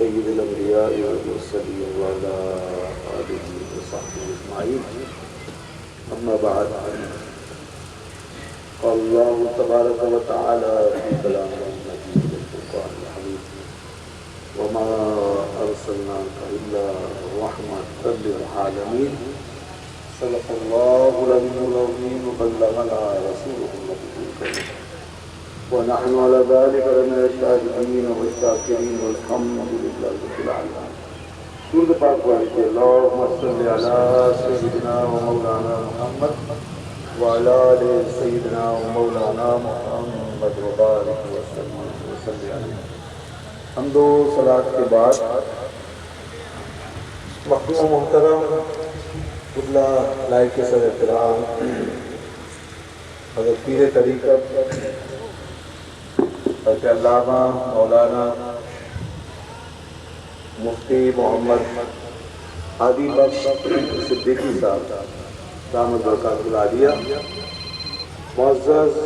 سید الانبیاء والمرسلین وعلی آلہ وصحبہ اجمعین، اما بعد، قال اللہ تبارک و تعالی فی کلامہ المجید والفرقان الحمید، وما ارسلناک الا رحمۃ للعالمین، صدق اللہ العلی العظیم وبلغنا رسولہ النبی الکریم، ونحن على ذلك لمن الشاهدين والشاكرين والحمد لله رب العالمين۔ سورۃ پاک پڑھیں، اللهم صل على سيدنا ومولانا محمد وعلى آل سيدنا ومولانا محمد وبارك وسلم علیہ۔ حمد و صلوات کے بعد مخدوم محترم قبلہ لائق صدر احترام حضرت پیر طریقت حضرت علامہ مولانا مفتی محمد ہادی بخش صدیقی صاحب دامت برکاتہ العالیہ، معزز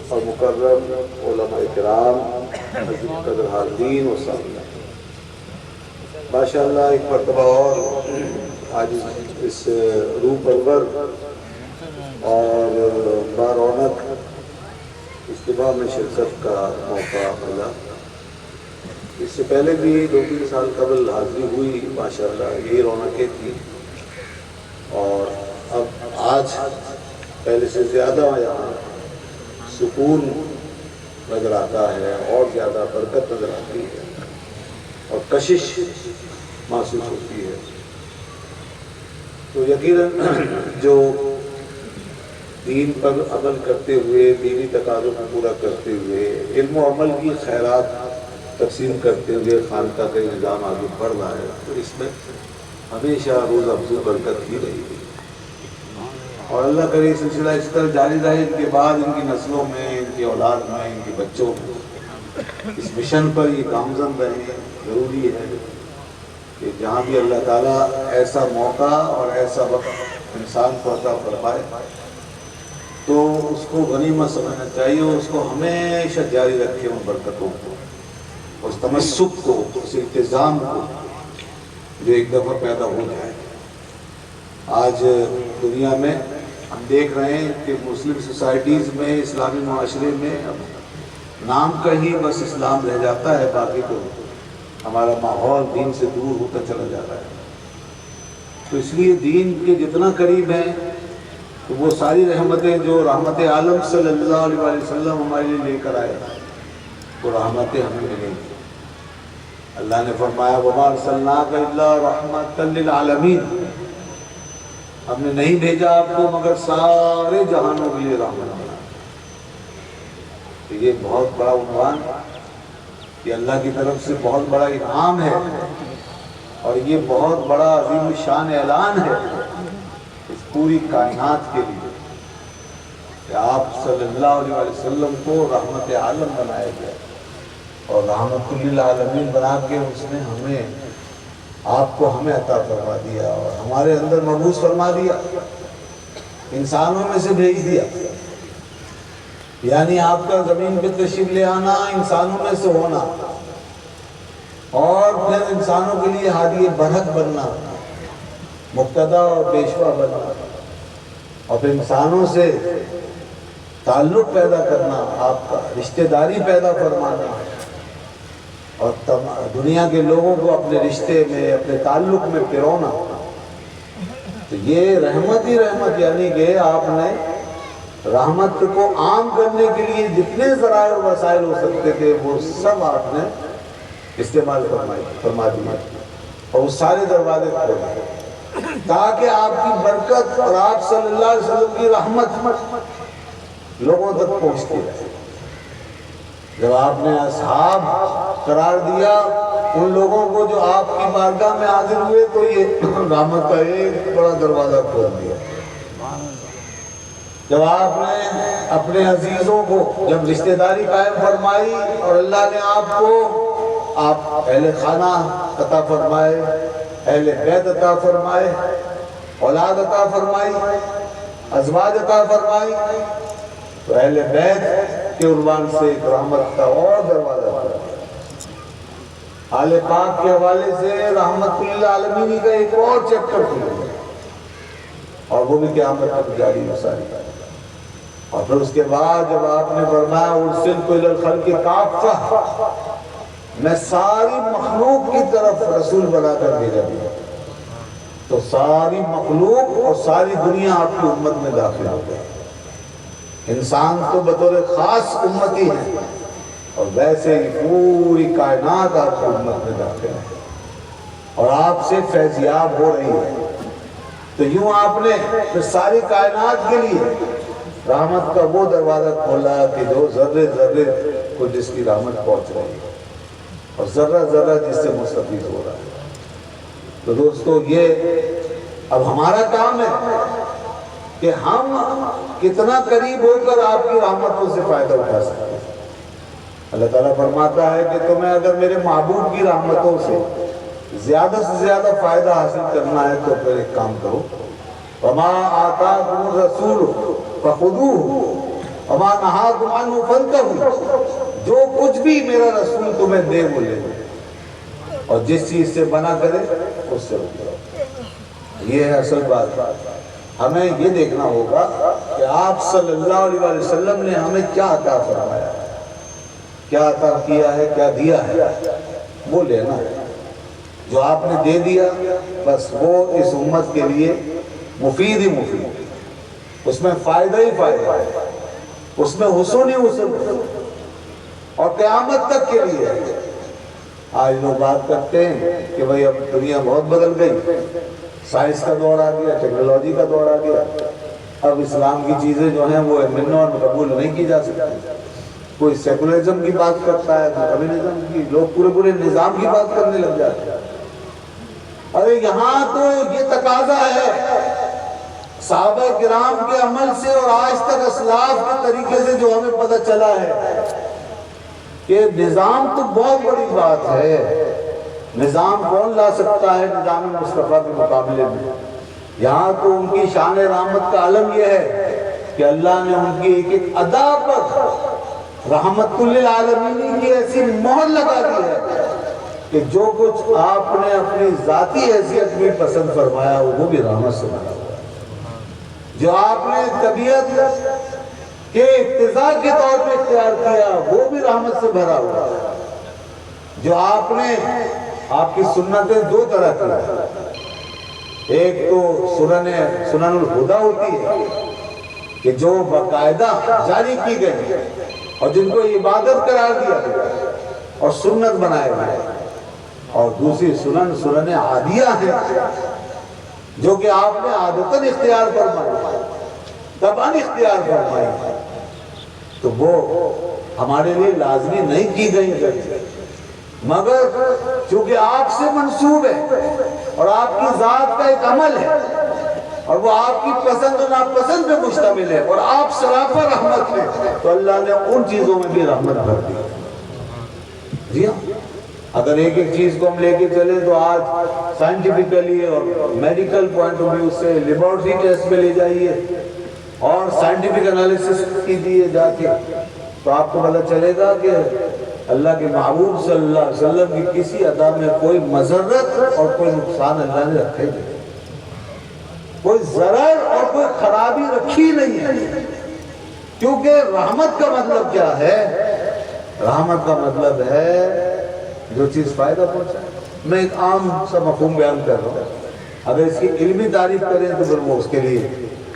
اور مکرم علماء کرام، عزیز قدر حاضرین و سامعین، ماشاءاللہ ایک مرتبہ اور آج اس روح پرور اور بارونق اجتماع میں شرکت کا موقع ملا۔ اس سے پہلے بھی 2-3 سال قبل حاضری ہوئی، ماشاءاللہ یہی رونقیں تھی، اور اب آج پہلے سے زیادہ یہاں سکون نظر آتا ہے اور زیادہ برکت نظر آتی ہے اور کشش محسوس ہوتی ہے۔ تو یقیناً جو دین پر عمل کرتے ہوئے، دینی تقاضوں کو پورا کرتے ہوئے، علم و عمل کی خیرات تقسیم کرتے ہوئے خانقاہ کا نظام آگے بڑھ رہا ہے، تو اس میں ہمیشہ روز افزوں برکت ہی رہی ہے، اور اللہ کرے یہ سلسلہ اس طرح جاری رہے، ان کے بعد ان کی نسلوں میں، ان کی اولاد میں، ان کے بچوں میں اس مشن پر یہ گامزن رہیں۔ ضروری ہے کہ جہاں بھی اللہ تعالیٰ ایسا موقع اور ایسا وقت انسان کو عطا فرمائے تو اس کو غنیمت سمجھنا چاہیے، اور اس کو ہمیشہ جاری رکھے ان برکتوں کو، اس تمسک کو، اس التزام کو جو ایک دفعہ پیدا ہو جائے۔ آج دنیا میں ہم دیکھ رہے ہیں کہ مسلم سوسائٹیز میں، اسلامی معاشرے میں نام کا ہی بس اسلام رہ جاتا ہے، باقی تو ہمارا ماحول دین سے دور ہوتا چلا جا رہا ہے۔ تو اس لیے دین کے جتنا قریب ہیں تو وہ ساری رحمتیں جو رحمت عالم صلی اللہ علیہ وسلم ہمارے لیے لے کر آئے، وہ رحمتیں ہمیں ملیں گی۔ اللہ نے فرمایا وَمَا أَرْسَلْنَاكَ إِلَّا رَحْمَةً لِلْعَالَمِينَ، ہم نے نہیں بھیجا آپ کو مگر سارے جہانوں کے لیے رحمت بنا۔ تو یہ بہت بڑا عنوان، یہ اللہ کی طرف سے بہت بڑا انعام ہے، اور یہ بہت بڑا عظیم شان اعلان ہے اس پوری کائنات کے لیے کہ آپ صلی اللہ علیہ وسلم کو رحمت عالم بنایا گیا، اور رحمت للعالمین بنا کے اس نے آپ کو ہمیں عطا فرما دیا، اور ہمارے اندر مبعوث فرما دیا، انسانوں میں سے بھیج دیا۔ یعنی آپ کا زمین پہ تشریف لے آنا، انسانوں میں سے ہونا، اور پھر انسانوں کے لیے ہادی برحق بننا، مقتدی اور پیشوا بننا، اور پھر انسانوں سے تعلق پیدا کرنا، آپ کا رشتہ داری پیدا فرمانا، اور دنیا کے لوگوں کو اپنے رشتے میں، اپنے تعلق میں پرونا۔ تو یہ رحمت ہی رحمت، یعنی کہ آپ نے رحمت کو عام کرنے کے لیے جتنے ذرائع اور وسائل ہو سکتے تھے وہ سب آپ نے استعمال فرما دیا، اور وہ سارے دروازے کھولے تاکہ آپ کی برکت اور آپ صلی اللہ علیہ وسلم کی رحمت لوگوں تک پہنچتی رہے۔ جب آپ نے اصحاب قرار دیا ان لوگوں کو جو آپ کی بارگاہ میں حاضر ہوئے، تو یہ رحمت کا ایک بڑا دروازہ کھول دیا۔ جب آپ نے اپنے عزیزوں کو جب رشتہ داری قائم فرمائی، اور اللہ نے آپ اہل خانہ عطا فرمائے، اہل بیت عطا فرمائے، اولاد عطا فرمائی، ازواج عطا فرمائی، تو اہل بیت کے عنوان سے ایک رحمت کا اور دروازہ کھلا۔ آل پاک کے حوالے سے رحمت للعالمین کا ایک اور چیپٹر کھلا ہے، اور وہ بھی قیامت تک جاری و ساری۔ اور پھر اس کے بعد جب آپ نے فرمایا ارسلت الی الخلق کافہ، میں ساری مخلوق کی طرف رسول بنا کر بھیجا گیا، تو ساری مخلوق اور ساری دنیا آپ کی امت میں داخل ہو گئی۔ انسان تو بطور خاص امتی ہے، اور ویسے ہی پوری کائنات آپ کی امت میں داخل ہے، اور آپ سے فیضیاب ہو رہی ہے۔ تو یوں آپ نے پھر ساری کائنات کے لیے رحمت کا وہ دروازہ کھولا کہ جو ذرے ذرے کو جس کی رحمت پہنچ رہی ہے، اور ذرہ ذرہ جس سے مستفید ہو رہا ہے۔ تو دوستو، یہ اب ہمارا کام ہے کہ ہم کتنا قریب ہو کر آپ کی رحمتوں سے فائدہ اٹھا سکتے ہیں۔ اللہ تعالیٰ فرماتا ہے کہ تمہیں اگر میرے محبوب کی رحمتوں سے زیادہ سے زیادہ فائدہ حاصل کرنا ہے تو پھر ایک کام کرو، وَمَا آتَاكُمُ الرَّسُولُ فَخُذُوهُ وَمَا نَهَاكُمْ عَنْهُ فَانْتَهُوا، جو کچھ بھی میرا رسول تمہیں دے وہ لے لو، اور جس چیز سے منع کرے اس سے رکو۔ یہ ہے اصل بات۔ ہمیں یہ دیکھنا ہوگا کہ آپ صلی اللہ علیہ وسلم نے ہمیں کیا عطا فرمایا ہے، کیا عطا کیا ہے، کیا دیا ہے، وہ لینا ہے۔ جو آپ نے دے دیا بس وہ اس امت کے لیے مفید ہی مفید، اس میں فائدہ ہی فائدہ ہے، اس میں حسن ہی حسن ہے، اور قیامت تک کے لیے۔ آج لوگ بات کرتے ہیں کہ بھئی اب دنیا بہت بدل گئی، سائنس کا دور آ گیا، ٹیکنالوجی کا دور آ گیا، اب اسلام کی چیزیں جو ہیں وہ منع اور قبول نہیں کی جا سکتی۔ کوئی سیکولرزم کی بات کرتا ہے، کوئی کمیونزم کی، لوگ پورے پورے نظام کی بات کرنے لگ جاتے ہیں۔ ارے یہاں تو یہ تقاضا ہے صحابہ کرام کے عمل سے اور آج تک اسلاف کے طریقے سے جو ہمیں پتہ چلا ہے کہ نظام تو بہت بڑی بات ہے۔ نظام کون لا سکتا ہے نظام مصطفیٰ کے مقابلے میں؟ یہاں تو ان کی شان رحمت کا علم یہ ہے کہ اللہ نے ان کی ایک ایک ادا پر رحمت للعالمین کی ایسی مہر لگا دی ہے کہ جو کچھ آپ نے اپنی ذاتی حیثیت میں پسند فرمایا وہ بھی رحمت سے بنا ہوا ہے۔ جو آپ نے طبیعت کے اقتضاء کے طور پہ اختیار کیا وہ بھی رحمت سے بھرا ہوا ہے۔ جو آپ نے، آپ کی سنتیں دو طرح کی ہیں، ایک تو سنن الہدیٰ ہوتی ہے کہ جو باقاعدہ جاری کی گئی اور جن کو عبادت قرار دیا گیا اور سنت بنائے گئے، اور دوسری سنن عادیہ ہیں جو کہ آپ نے عادتاً اختیار فرمائی، طبعاً اختیار فرمائی، تو وہ ہمارے لیے لازمی نہیں کی گئی، مگر چونکہ آپ سے منسوب ہے اور آپ کی ذات کا ایک عمل ہے اور وہ آپ کی پسند و ناپسند پہ مشتمل ہے اور آپ سراپا رحمت ہے، تو اللہ نے ان چیزوں میں بھی رحمت بھر دی۔ جی ہاں، اگر ایک ایک چیز کو ہم لے کے چلیں تو آج سائنٹیفکلی اور میڈیکل پوائنٹ آف ویو سے لیبارٹری ٹیسٹ میں لے جائیے اور سائنٹیفک انالیسس کیجیے جا کے، تو آپ کو پتہ چلے گا کہ اللہ کے محبوب صلی اللہ علیہ وسلم کی کسی ادا میں کوئی مضرت اور کوئی نقصان اللہ نے رکھے نہیں، کوئی ضرر اور کوئی خرابی رکھی نہیں ہے۔ کیونکہ رحمت کا مطلب کیا ہے؟ رحمت کا مطلب ہے جو چیز فائدہ پہنچائے۔ میں ایک عام سا مفہوم بیان کر رہا ہوں، اگر اس کی علمی تعریف کریں تو پھر وہ اس کے لیے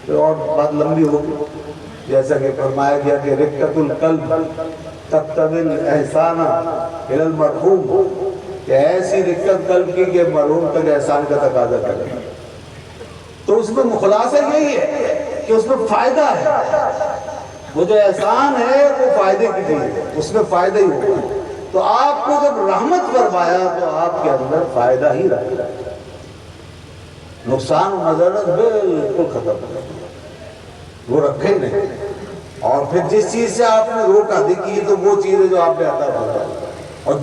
پھر اور بات لمبی ہوگی۔ جیسا کہ فرمایا گیا کہ رقت القلب تقتضی الاحسان الی المرحوم، کہ ایسی رقت قلب کی کہ مرحوم تک احسان کا تقاضا کرے، تو اس میں خلاصہ یہی ہے کہ اس میں فائدہ ہے، وہ جو احسان ہے وہ فائدے کی چیز ہے، اس میں فائدہ ہی ہوگا۔ تو آپ کو جب رحمت فرمایا تو آپ کے اندر فائدہ ہی رہا، نقصان و مضرت بالکل ختم ہو گیا، وہ رکھے نہیں۔ اور پھر جس چیز سے آپ نے روکا، دیکھیے تو وہ چیز ہے جو آپ نے عطا فرمائی، اور